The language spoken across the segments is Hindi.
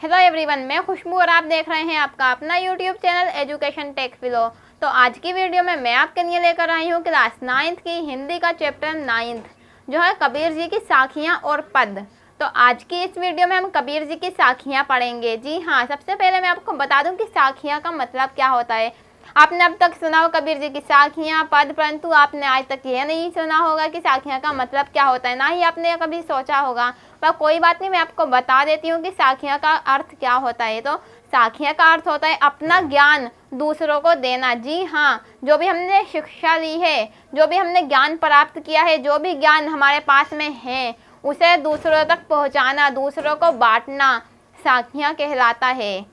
हेलो एवरीवन, मैं खुशबू और आप देख रहे हैं आपका अपना यूट्यूब चैनल एजुकेशन टेक फिलो। तो आज की वीडियो में मैं आपके लिए लेकर आई हूँ क्लास 9th की हिंदी का चैप्टर 9th जो है कबीर जी की साखियाँ और पद। तो आज की इस वीडियो में हम कबीर जी की साखियाँ पढ़ेंगे। जी हाँ, सबसे पहले मैं आपको बता दूँ कि साखियाँ का मतलब क्या होता है। आपने अब तक सुना हो कबीर जी की साखियाँ पद, परंतु आपने आज तक यह नहीं सुना होगा कि साखियाँ का मतलब क्या होता है, ना ही आपने कभी सोचा होगा। पर कोई बात नहीं, मैं आपको बता देती हूँ कि साखियाँ का अर्थ क्या होता है। तो साखियाँ का अर्थ होता है अपना ज्ञान दूसरों को देना। जी हाँ, जो भी हमने शिक्षा ली है, जो भी हमने ज्ञान प्राप्त किया है, जो भी ज्ञान हमारे पास में है, उसे दूसरों तक पहुँचाना, दूसरों को बांटना साखियाँ कहलाता है।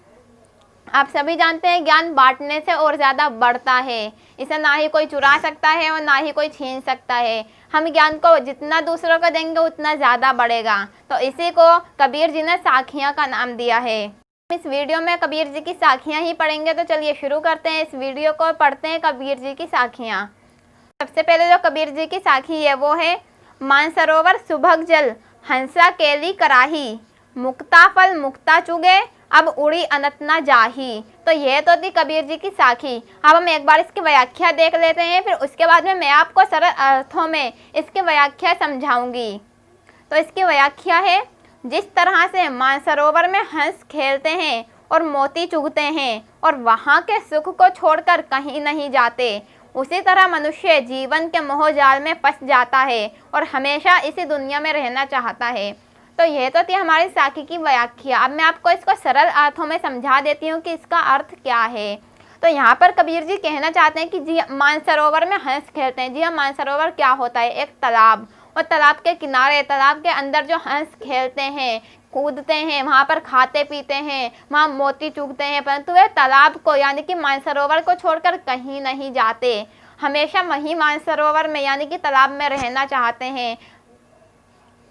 आप सभी जानते हैं ज्ञान बांटने से और ज़्यादा बढ़ता है। इसे ना ही कोई चुरा सकता है और ना ही कोई छीन सकता है। हम ज्ञान को जितना दूसरों को देंगे उतना ज़्यादा बढ़ेगा। तो इसी को कबीर जी ने साखियाँ का नाम दिया है। इस वीडियो में कबीर जी की साखियाँ ही पढ़ेंगे। तो चलिए शुरू करते हैं इस वीडियो को, पढ़ते हैं कबीर जी की साखियाँ। सबसे पहले जो कबीर जी की साखी है वो है मानसरोवर सुभग जल हंसा केली कराही, मुक्ता फल मुक्ता चुगे अब उड़ी अनत ना जाही। तो यह तो थी कबीर जी की साखी। अब हम एक बार इसकी व्याख्या देख लेते हैं, फिर उसके बाद में मैं आपको सरल अर्थों में इसकी व्याख्या समझाऊंगी। तो इसकी व्याख्या है, जिस तरह से मानसरोवर में हंस खेलते हैं और मोती चुगते हैं और वहाँ के सुख को छोड़कर कहीं नहीं जाते, उसी तरह मनुष्य जीवन के मोहजाल में फंस जाता है और हमेशा इसी दुनिया में रहना चाहता है। तो यह तो थी हमारी साखी की व्याख्या। अब मैं आपको इसको सरल अर्थों में समझा देती हूँ कि इसका अर्थ क्या है। तो यहाँ पर कबीर जी कहना चाहते हैं कि जी मानसरोवर में हंस खेलते हैं। जी हाँ, मानसरोवर क्या होता है? एक तालाब, और तालाब के किनारे, तालाब के अंदर जो हंस खेलते हैं, कूदते हैं, वहाँ पर खाते पीते हैं, वहाँ मोती चुगते हैं, परंतु वे तालाब को यानी कि मानसरोवर को छोड़कर कहीं नहीं जाते, हमेशा वहीं मानसरोवर में यानी कि तालाब में रहना चाहते हैं।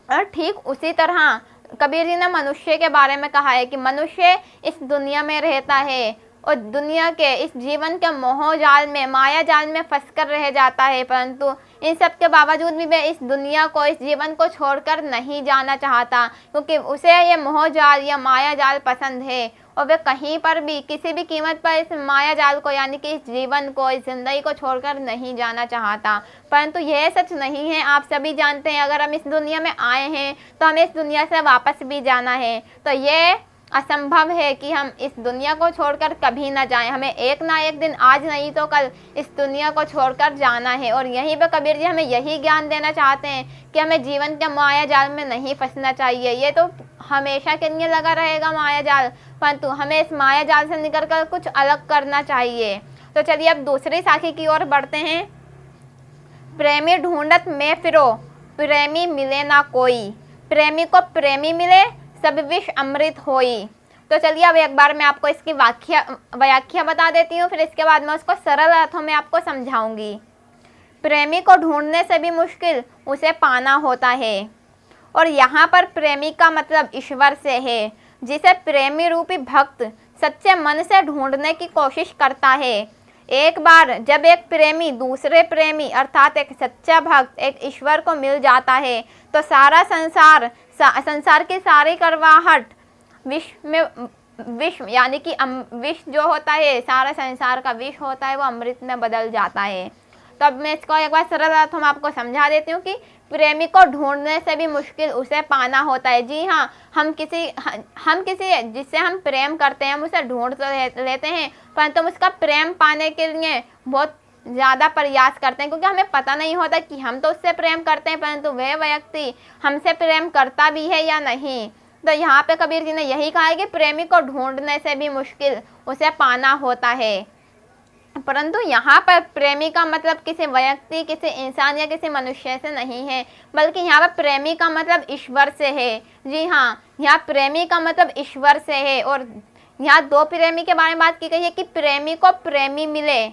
और ठीक उसी तरह कबीर जी ने मनुष्य के बारे में कहा है कि मनुष्य इस दुनिया में रहता है और दुनिया के इस जीवन के मोह जाल में, माया जाल में फंसकर रह जाता है, परंतु इन सब के बावजूद भी वह इस दुनिया को, इस जीवन को छोड़कर नहीं जाना चाहता, क्योंकि उसे ये मोह जाल या माया जाल पसंद है और वह कहीं पर भी किसी भी कीमत पर इस माया जाल को यानी कि इस जीवन को, इस जिंदगी को छोड़कर नहीं जाना चाहता। परंतु यह सच नहीं है। आप सभी जानते हैं अगर हम इस दुनिया में आए हैं तो हमें इस दुनिया से वापस भी जाना है। तो ये असंभव है कि हम इस दुनिया को छोड़कर कभी ना जाएं। हमें एक ना एक दिन, आज नहीं तो कल, इस दुनिया को छोड़कर जाना है। और यहीं पर कबीर जी हमें यही ज्ञान देना चाहते हैं कि हमें जीवन के माया जाल में नहीं फंसना चाहिए। ये तो हमेशा के लिए लगा रहेगा माया जाल, परंतु हमें इस माया जाल से निकलकर कुछ अलग करना चाहिए। तो चलिए अब दूसरी साखी की ओर बढ़ते हैं। प्रेमी ढूंढत में फिरो, प्रेमी मिले ना कोई, प्रेमी को प्रेमी मिले सब विष अमृत होई। तो चलिए अब एक बार मैं आपको इसकी व्याख्या बता देती हूँ, फिर इसके बाद मैं उसको सरल अर्थों में आपको समझाऊंगी। प्रेमी को ढूंढने से भी मुश्किल उसे पाना होता है, और यहाँ पर प्रेमी का मतलब ईश्वर से है, जिसे प्रेमी रूपी भक्त सच्चे मन से ढूंढने की कोशिश करता है। एक बार जब एक प्रेमी दूसरे प्रेमी अर्थात एक सच्चा भक्त, एक ईश्वर को मिल जाता है तो सारा संसार की सारी करवाहट विष यानी कि विष जो होता है, सारा संसार का विष होता है, वो अमृत में बदल जाता है। तो अब मैं इसको एक बार सरल अर्थों में आपको समझा देती हूँ कि प्रेमी को ढूंढने से भी मुश्किल उसे पाना होता है। जी हाँ, हम किसी जिससे हम प्रेम करते हैं, हम उसे ढूंढ तो लेते हैं, परंतु हम उसका प्रेम पाने के लिए बहुत ज़्यादा प्रयास करते हैं, क्योंकि हमें पता नहीं होता कि हम तो उससे प्रेम करते हैं परंतु वह व्यक्ति हमसे प्रेम करता भी है या नहीं। तो यहाँ पे कबीर जी ने यही कहा है कि प्रेमी को ढूंढने से भी मुश्किल उसे पाना होता है। परंतु यहाँ पर प्रेमी का मतलब किसी व्यक्ति, किसी इंसान या किसी मनुष्य से नहीं है, बल्कि यहाँ पर प्रेमी का मतलब ईश्वर से है। जी हाँ, यहाँ प्रेमी का मतलब ईश्वर से है। और यहाँ दो प्रेमी के बारे में बात की गई है कि प्रेमी को प्रेमी मिले।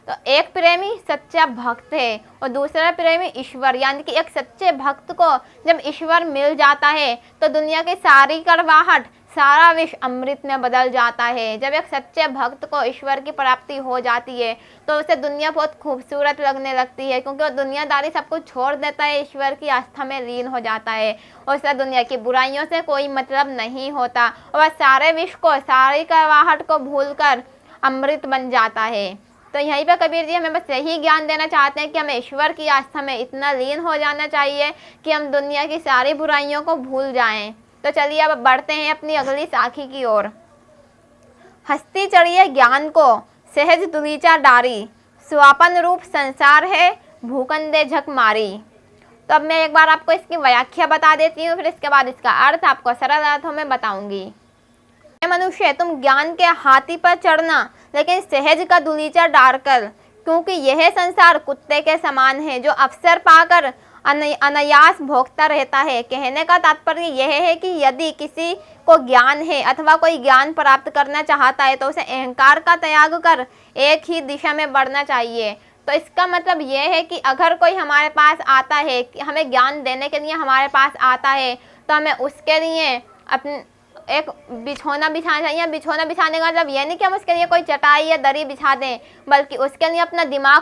तो एक प्रेमी सच्चा भक्त है और दूसरा प्रेमी ईश्वर, यानी कि एक सच्चे भक्त को जब ईश्वर मिल जाता है तो दुनिया की सारी करवाहट, सारा विष अमृत में बदल जाता है। जब एक सच्चे भक्त को ईश्वर की प्राप्ति हो जाती है तो उसे दुनिया बहुत खूबसूरत लगने लगती है, क्योंकि वो दुनियादारी सब कुछ छोड़ देता है, ईश्वर की आस्था में लीन हो जाता है। उसे दुनिया की बुराइयों से कोई मतलब नहीं होता और वह सारे विष को, सारी कड़वाहट को भूलकर अमृत बन जाता है। तो यहीं पर कबीर जी हमें बस यही ज्ञान देना चाहते हैं कि हमें ईश्वर की आस्था में इतना लीन हो जाना चाहिए कि हम दुनिया की सारी बुराइयों को भूल जाएं। तो चलिए अब बढ़ते हैं अपनी अगली साखी की ओर। हस्ती चढ़िए ज्ञान को सहज दुलीचा डारी, स्वापन रूप संसार है भूखंदे झक मारी। तो अब मैं एक बार आपको इसकी व्याख्या बता देती हूँ, फिर इसके बाद इसका अर्थ आपको सरल अर्थों में बताऊंगी। मनुष्य, तुम ज्ञान के हाथी पर चढ़ना, लेकिन सहज का दुलीचा डालकर, क्योंकि यह संसार कुत्ते के समान है जो अवसर पाकर अनायास भोगता रहता है। कहने का तात्पर्य यह है कि यदि किसी को ज्ञान है अथवा कोई ज्ञान प्राप्त करना चाहता है तो उसे अहंकार का त्याग कर एक ही दिशा में बढ़ना चाहिए। तो इसका मतलब यह है कि अगर कोई हमारे पास आता है, हमें ज्ञान देने के लिए हमारे पास आता है, तो हमें उसके लिए अपने एक बिछौना बिछाना चाहिए। बिछौना बिछाने का मतलब ये नहीं कि हम उसके लिए कोई चटाई या दरी बिछा दें, बल्कि उसके लिए अपना दिमाग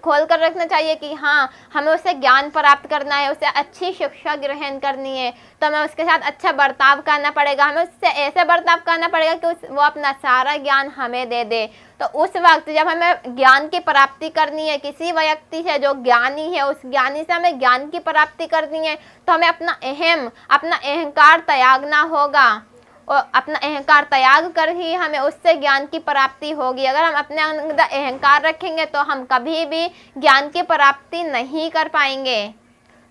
खोल कर रखना चाहिए कि हाँ, हमें उससे ज्ञान प्राप्त करना है, उसे अच्छी शिक्षा ग्रहण करनी है, तो हमें उसके साथ अच्छा बर्ताव करना पड़ेगा। हमें उससे ऐसे बर्ताव करना पड़ेगा कि वो अपना सारा ज्ञान हमें दे दे। तो उस वक्त जब हमें ज्ञान की प्राप्ति करनी है किसी व्यक्ति से जो ज्ञानी है, उस ज्ञानी से हमें ज्ञान की प्राप्ति करनी है, तो हमें अपना अहंकार त्यागना होगा, और अपना अहंकार त्याग कर ही हमें उससे ज्ञान की प्राप्ति होगी। अगर हम अपने अंदर अहंकार रखेंगे तो हम कभी भी ज्ञान की प्राप्ति नहीं कर पाएंगे।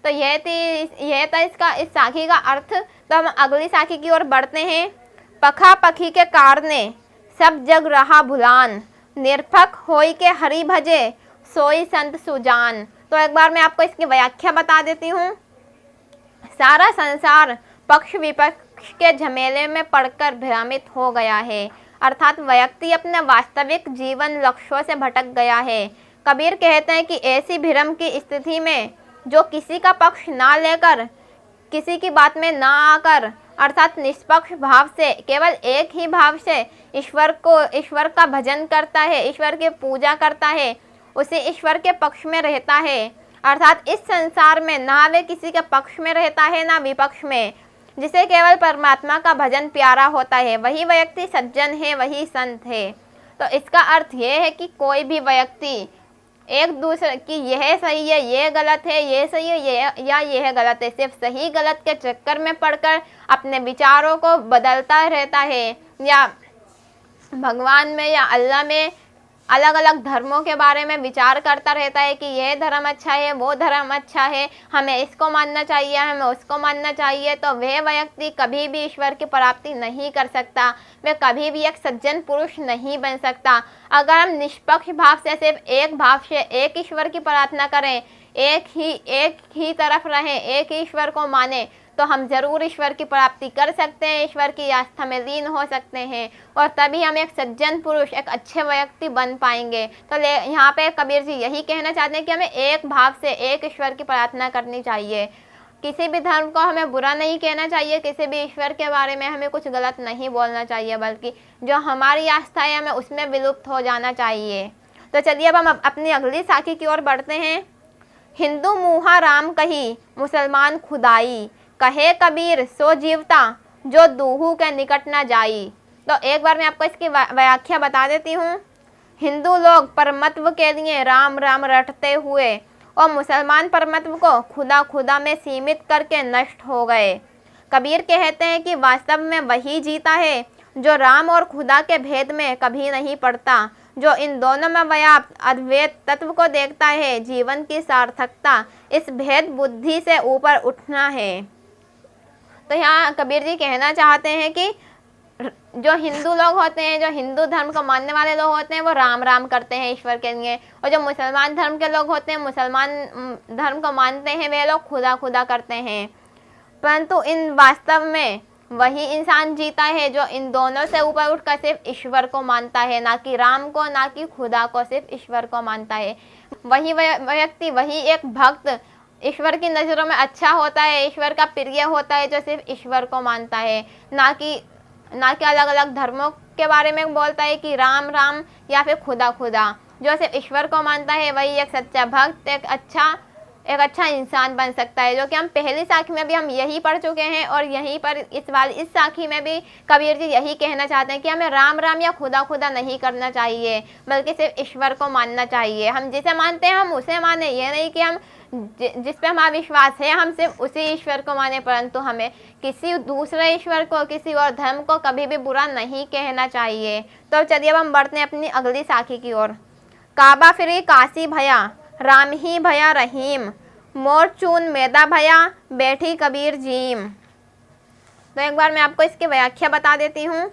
तो यह था इसका इस साखी का अर्थ। तो हम अगली साखी की ओर बढ़ते हैं। पखा पखी के कारने सब जग रहा भुलान, निरपक होई के हरि भजे सोई संत सुजान। तो एक बार मैं आपको इसकी व्याख्या बता देती हूँ। सारा संसार पक्ष विपक्ष के झमेले में पड़कर भ्रमित हो गया है, अर्थात व्यक्ति अपने वास्तविक जीवन लक्ष्यों से भटक गया है। कबीर कहते हैं कि ऐसी भ्रम की स्थिति में जो किसी का पक्ष ना लेकर, किसी की बात में ना आकर, अर्थात निष्पक्ष भाव से, केवल एक ही भाव से ईश्वर का भजन करता है, ईश्वर की पूजा करता है, उसे ईश्वर के पक्ष में रहता है। अर्थात इस संसार में ना वे किसी के पक्ष में रहता है ना विपक्ष में, जिसे केवल परमात्मा का भजन प्यारा होता है, वही व्यक्ति सज्जन है, वही संत है। तो इसका अर्थ ये है कि कोई भी व्यक्ति एक दूसरे की यह सही है, ये गलत है, ये सही है, यह गलत है, सिर्फ सही गलत के चक्कर में पड़कर अपने विचारों को बदलता रहता है, या भगवान में या अल्लाह में अलग अलग धर्मों के बारे में विचार करता रहता है कि यह धर्म अच्छा है, वो धर्म अच्छा है, हमें इसको मानना चाहिए, हमें उसको मानना चाहिए। तो वह व्यक्ति कभी भी ईश्वर की प्राप्ति नहीं कर सकता, वह कभी भी एक सज्जन पुरुष नहीं बन सकता। अगर हम निष्पक्ष भाव से, सिर्फ एक भाव से एक ईश्वर की प्रार्थना करें, एक ही तरफ रहें, एक ही ईश्वर को माने, तो हम जरूर ईश्वर की प्राप्ति कर सकते हैं, ईश्वर की आस्था में लीन हो सकते हैं, और तभी हम एक सज्जन पुरुष, एक अच्छे व्यक्ति बन पाएंगे। तो यहाँ पे कबीर जी यही कहना चाहते हैं कि हमें एक भाव से एक ईश्वर की प्रार्थना करनी चाहिए। किसी भी धर्म को हमें बुरा नहीं कहना चाहिए, किसी भी ईश्वर के बारे में हमें कुछ गलत नहीं बोलना चाहिए, बल्कि जो हमारी आस्था है हमें उसमें विलुप्त हो जाना चाहिए। तो चलिए अब हम अपनी अगली साखी की ओर बढ़ते हैं। हिंदू मुहा राम कही, मुसलमान खुदाई, कहे कबीर सो जीवता, जो दूहू के निकट न जाई। तो एक बार मैं आपको इसकी व्याख्या बता देती हूँ। हिंदू लोग परमत्व के लिए राम राम रटते हुए और मुसलमान परमत्व को खुदा खुदा में सीमित करके नष्ट हो गए। कबीर कहते हैं कि वास्तव में वही जीता है जो राम और खुदा के भेद में कभी नहीं पड़ता, जो इन दोनों में व्याप्त अद्वैत तत्व को देखता है। जीवन की सार्थकता इस भेद बुद्धि से ऊपर उठना है। तो यहाँ कबीर जी कहना चाहते हैं कि जो हिंदू लोग होते हैं, जो हिंदू धर्म को मानने वाले लोग होते हैं, वो राम राम करते हैं ईश्वर के लिए, और जो मुसलमान धर्म के लोग होते हैं, मुसलमान धर्म को मानते हैं, वे लोग खुदा खुदा करते हैं। परंतु इन वास्तव में वही इंसान जीता है जो इन दोनों से ऊपर उठकर सिर्फ ईश्वर को मानता है, ना कि राम को, ना कि खुदा को, सिर्फ ईश्वर को मानता है। वही व्यक्ति, वही एक भक्त ईश्वर की नज़रों में अच्छा होता है, ईश्वर का प्रिय होता है, जो सिर्फ ईश्वर को मानता है, ना कि ना कि अलग अलग धर्मों के बारे में बोलता है कि राम राम या फिर खुदा खुदा। जो सिर्फ ईश्वर को मानता है वही एक सच्चा भक्त, एक अच्छा इंसान बन सकता है, जो कि हम पहली साखी में भी हम यही पढ़ चुके हैं। और यहीं पर इस साखी में भी कबीर जी यही कहना चाहते हैं कि हमें राम राम या खुदा खुदा नहीं करना चाहिए, बल्कि सिर्फ ईश्वर को मानना चाहिए। हम जिसे मानते हैं हम उसे माने, ये नहीं कि हम जिस पे हमारा विश्वास है हम सिर्फ उसी ईश्वर को माने, परंतु हमें किसी दूसरे ईश्वर को, किसी और धर्म को कभी भी बुरा नहीं कहना चाहिए। तो चलिए अब हम बढ़ते हैं अपनी अगली साखी की ओर। काबा फिरी काशी भया, राम ही भया रहीम, मोर चून मैदा भया, बैठी कबीर जीम। तो एक बार मैं आपको इसकी व्याख्या बता देती हूँ।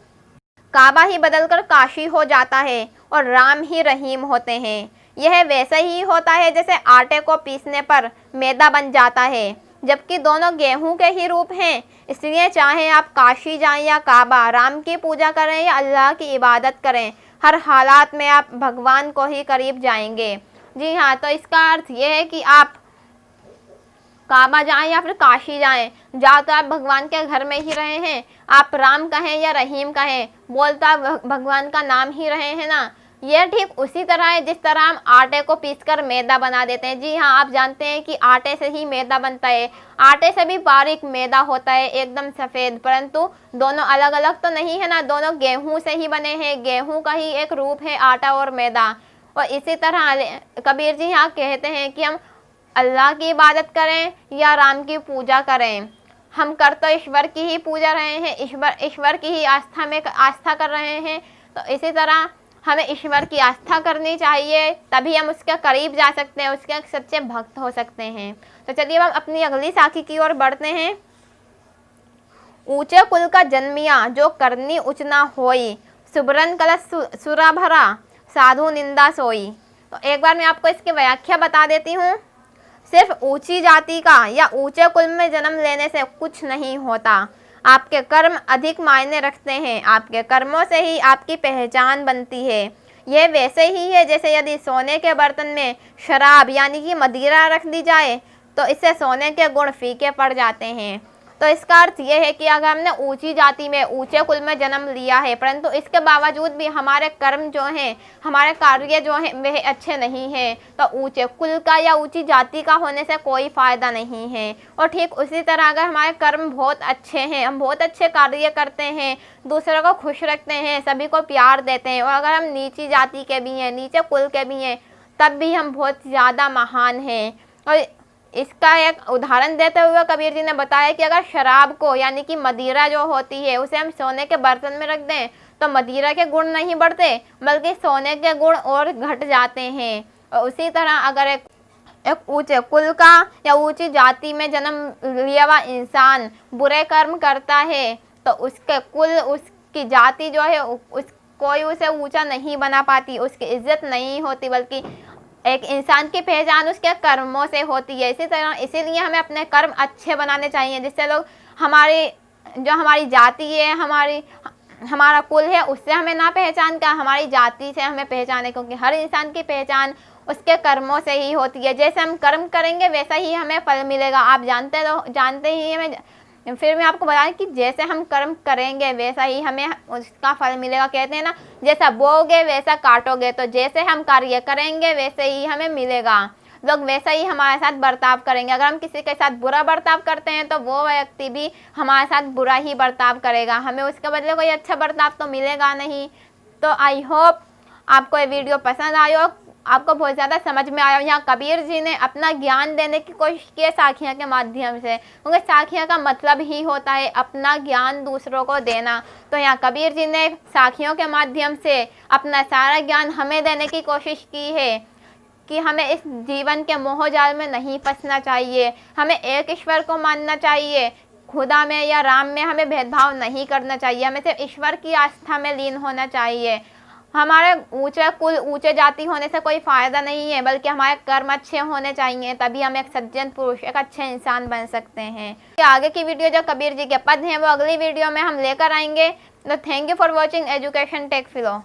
काबा ही बदलकर काशी हो जाता है और राम ही रहीम होते हैं। यह वैसे ही होता है जैसे आटे को पीसने पर मैदा बन जाता है, जबकि दोनों गेहूं के ही रूप हैं। इसलिए चाहे आप काशी जाएं या काबा, राम की पूजा करें या अल्लाह की इबादत करें, हर हालात में आप भगवान को ही करीब जाएंगे। जी हाँ, तो इसका अर्थ यह है कि आप काबा जाएं या फिर काशी जाएं, तो आप भगवान के घर में ही रहे हैं, आप राम कहें या रहीम कहें, बोलता भगवान का नाम ही रहे हैं ना। यह ठीक उसी तरह है जिस तरह हम आटे को पीसकर मैदा बना देते हैं। जी हाँ, आप जानते हैं कि आटे से ही मैदा बनता है, आटे से भी बारीक मैदा होता है, एकदम सफ़ेद, परंतु दोनों अलग अलग तो नहीं है ना, दोनों गेहूं से ही बने हैं, गेहूं का ही एक रूप है आटा और मैदा। और इसी तरह कबीर जी यहाँ कहते हैं कि हम अल्लाह की इबादत करें या राम की पूजा करें, हम कर तो ईश्वर की ही पूजा रहे हैं, ईश्वर की ही आस्था कर रहे हैं। तो इसी तरह हमें ईश्वर की आस्था करनी चाहिए, तभी हम उसके करीब जा सकते हैं, उसके सच्चे भक्त हो सकते हैं। तो चलिए हम अपनी अगली साखी की ओर बढ़ते हैं। ऊंचे कुल का जन्मिया, जो करनी उचना होई, सुबरन कलश सुरा भरा, साधु निंदा सोई। तो एक बार मैं आपको इसकी व्याख्या बता देती हूँ। सिर्फ ऊंची जाति का या ऊंचे कुल में जन्म लेने से कुछ नहीं होता, आपके कर्म अधिक मायने रखते हैं, आपके कर्मों से ही आपकी पहचान बनती है। यह वैसे ही है जैसे यदि सोने के बर्तन में शराब यानी कि मदिरा रख दी जाए तो इससे सोने के गुण फीके पड़ जाते हैं। तो इसका अर्थ यह है कि अगर हमने ऊंची जाति में, ऊंचे कुल में जन्म लिया है, परंतु इसके बावजूद भी हमारे कर्म जो हैं, हमारे कार्य जो हैं वह अच्छे नहीं हैं, तो ऊंचे कुल का या ऊंची जाति का होने से कोई फ़ायदा नहीं है। और ठीक उसी तरह अगर हमारे कर्म बहुत अच्छे हैं, हम बहुत अच्छे कार्य करते हैं, दूसरों को खुश रखते हैं, सभी को प्यार देते हैं, और अगर हम नीची जाति के भी हैं, नीचे कुल के भी हैं, तब भी हम बहुत ज़्यादा महान हैं। और इसका एक उदाहरण देते हुए कबीर जी ने बताया कि अगर शराब को यानी कि मदिरा जो होती है उसे हम सोने के बर्तन में रख दें तो मदिरा के गुण नहीं बढ़ते, बल्कि सोने के गुण और घट जाते हैं। और उसी तरह अगर एक ऊंचे कुल का या ऊंची जाति में जन्म लिया हुआ इंसान बुरे कर्म करता है तो उसके कुल, उसकी जाति जो है कोई उसे ऊंचा नहीं बना पाती, उसकी इज्जत नहीं होती, बल्कि एक इंसान की पहचान उसके कर्मों से होती है। इसीलिए हमें अपने कर्म अच्छे बनाने चाहिए, जिससे लोग हमारी जाति है, हमारा कुल है, उससे हमें ना पहचान कर हमारी जाति से हमें पहचाने, क्योंकि हर इंसान की पहचान उसके कर्मों से ही होती है। जैसे हम कर्म करेंगे वैसा ही हमें फल मिलेगा। आप जानते ही हमें, फिर मैं आपको बताऊं कि जैसे हम कर्म करेंगे वैसा ही हमें उसका फल मिलेगा। कहते हैं ना, जैसा बोओगे वैसा काटोगे, तो जैसे हम कार्य करेंगे वैसे ही हमें मिलेगा। लोग वैसा ही हमारे साथ बर्ताव करेंगे। अगर हम किसी के साथ बुरा बर्ताव करते हैं तो वो व्यक्ति भी हमारे साथ बुरा ही बर्ताव करेगा, हमें उसके बदले कोई अच्छा बर्ताव तो मिलेगा नहीं। तो आई होप आपको ये वीडियो पसंद आया, आपको बहुत ज़्यादा समझ में आया। यहाँ कबीर जी ने अपना ज्ञान देने की कोशिश की है साखियाँ के माध्यम से, क्योंकि साखियाँ का मतलब ही होता है अपना ज्ञान दूसरों को देना। तो यहाँ कबीर जी ने साखियों के माध्यम से अपना सारा ज्ञान हमें देने की कोशिश की है कि हमें इस जीवन के मोहजाल में नहीं फंसना चाहिए, हमें एक ईश्वर को मानना चाहिए, खुदा में या राम में हमें भेदभाव नहीं करना चाहिए, हमें सिर्फ ईश्वर की आस्था में लीन होना चाहिए। हमारे ऊंचे कुल, ऊंचे जाति होने से कोई फ़ायदा नहीं है, बल्कि हमारे कर्म अच्छे होने चाहिए, तभी हम एक सज्जन पुरुष, एक अच्छे इंसान बन सकते हैं। आगे की वीडियो जो कबीर जी के पद हैं वो अगली वीडियो में हम लेकर आएंगे। तो thank you for watching education tech फिलो।